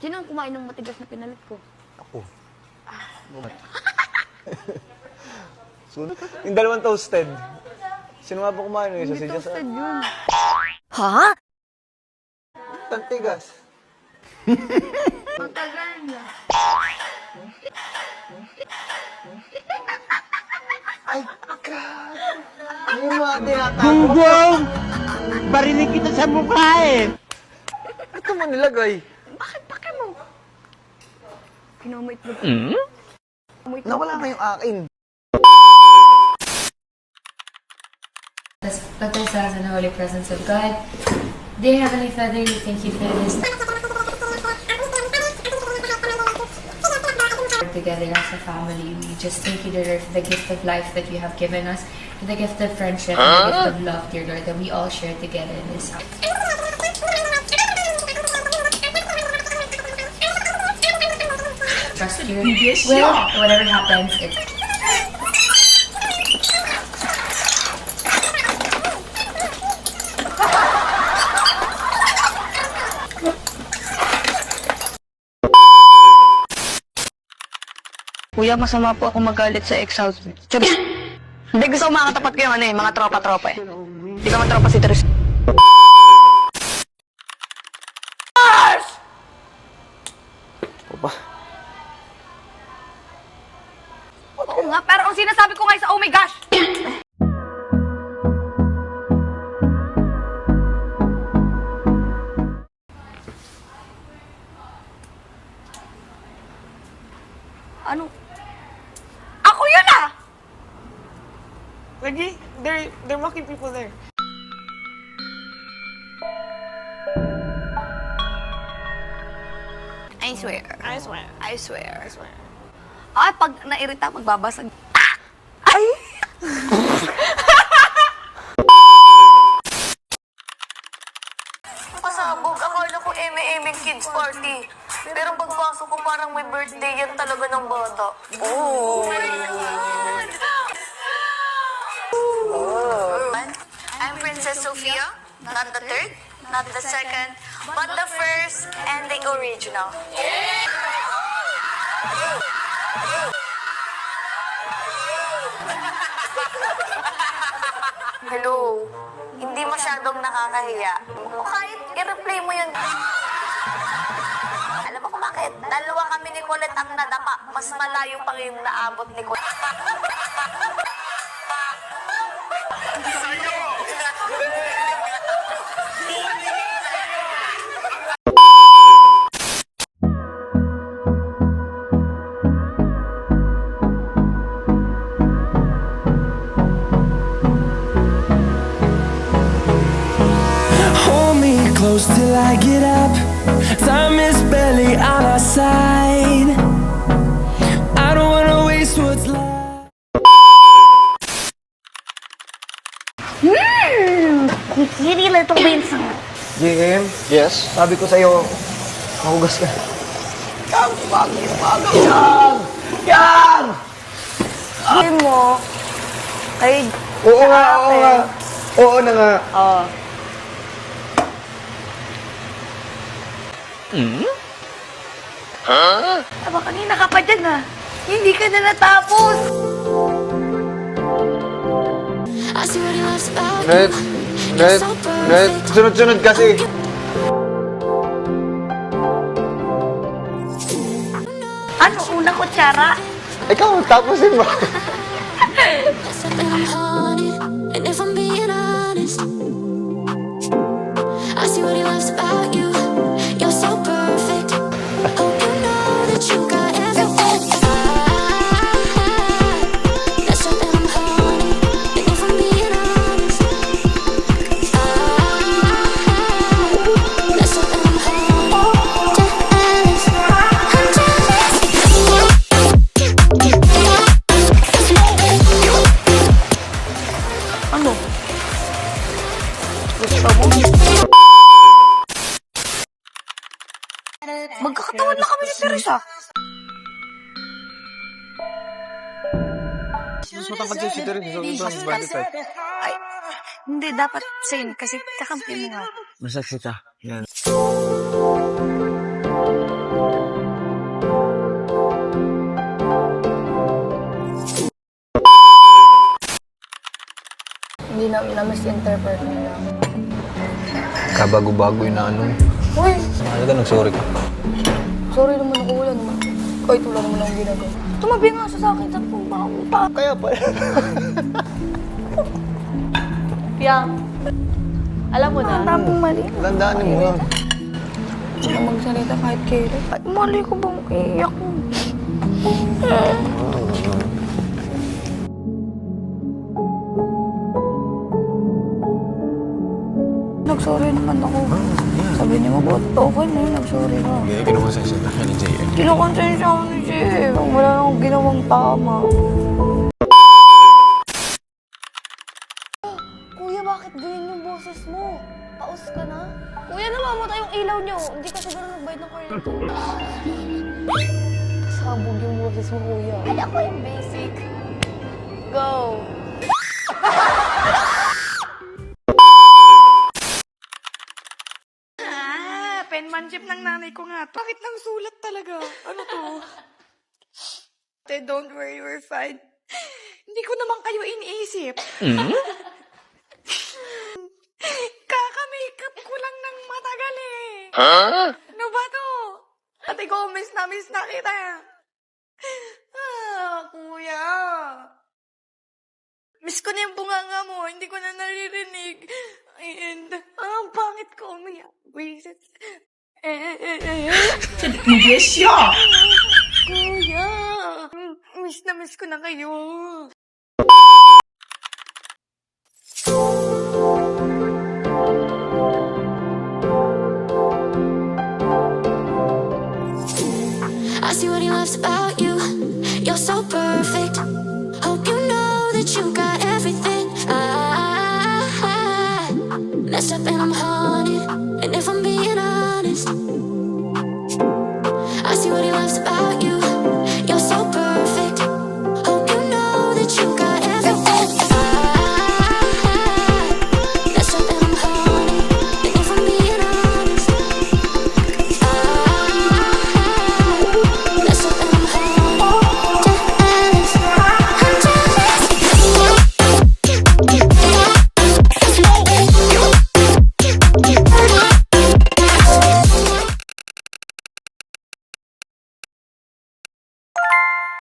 Sino ang kumain ng matigas na pinalit ko? Ako. So, yung dalawang toasted. Sino nga ba kumain ng isa? Hindi Si Jess. toasted yun. Ha? Tantigas. Matagal na. Ay, God. Ano yung mga tinatago? Gunggong! Barinig kita sa mukha eh! Ito mo nilagay. Bakit pake mo? Kinuha mo itlog. Nawala nga yung akin. Put ourselves in the holy presence of God. Dear Heavenly Father, we thank you for this together as a family. We just thank you, dear Lord, for the gift of life that you have given us, for the gift of friendship, and the gift of love, dear Lord, that we all share together in this house. Trust your will. Whatever happens, it's Kuya, masama po ako magalit sa ex-house. Charis! Hindi, gusto ko makakatapat kayo mga tropa-tropa eh. Hindi ka man tropa si Tris. Opa. Oo nga, pero ang sinasabi ko nga sa oh my gosh! Ano? Ako yun ah! Lagi, they're mocking people there. I swear. I swear. I swear. I swear. Ay, pag nairita, magbabasag. Ah! Ay! Pasabog, akala ko eme-emeng kids party. Pero pagpasok ko parang may birthday yan talaga ng bata. Oh! I'm Princess Sophia, not the third, not the second, but the first and the original. Hello, hindi masyadong nakakahiya. O kahit i-replay mo yun. Alam mo kung bakit? Dalawa kami ni Colette ang nadapa. Mas malayo pang yung naabot ni Colette. Hold me close till I get up. Time is barely on our side. I don't wanna waste what's left. Kikiri lang itong Vincent. JM? Yes? Sabi ko sa'yo, mahugas ka. Yan! Bagay! Yan! Yan! Sabi mo, kay... Oo nga, oo nga. Oo na nga. Oo. Aba, kanina ka pa dyan ah. Hindi ka na natapos. I see what he loves about Net, you. net, net. Sunod-sunod kasi. Ano, una kutsara? Ikaw, tapusin mo. There's something I'm haunted, and if I'm being honest, I see what he loves about you. You're so perfect. Hope you know that you got everything. There's something I'm haunted, and if I'm being honest, there's something I'm haunted. Jealous, I'm jealous. Ano? Gusto mo? Magkakatawan na kami ni Teresa. Gusto mo kasi si Teresa, ito ang body type. Ay, hindi, dapat same kasi kakampi mo nga. Masaksita. Yan. Hindi namin na-misinterpret nila. Kabago-bago yung ano. Uy! Ano ka, nag-sorry ka? Sorry naman ako, wala naman. Kahit wala naman akong ginagawa. Tumabi nga siya sa akin, tapos kung pa. Kaya pala. Piang, alam mo na. Tapong mali. Landaanin mo yan. Hindi na magsalita kahit kailan. Ay, mali ko bang iiyak mo? Nag-sorry naman ako. Sabi niya, mabuti okay na yun, nag-sorry ka. Hindi, kinukonsensya na ka ni JM. Kinukonsensya ako ni Jim. Wala na akong ginawang tama. Kuya, bakit ganyan yung boses mo? Paus ka na? Kuya, namamatay yung ilaw niyo. Hindi ka siguro nagbayad ng kuryente. Sabog yung boses mo, kuya. Ay, ako yung basic. Go! Penmanship ng nanay ko nga to. Bakit nang sulat talaga? Ano to? Don't worry, we're fine. Hindi ko naman kayo iniisip. Kaka-makeup ko lang ng matagal eh. Ano ba to? Ate ko, miss na kita. Kuya. Miss ko na yung bunganga mo. Hindi ko na naririnig. And, ang pangit ko umiyak. Wisit. Yes, siya! Kuya. Miss na miss ko na kayo.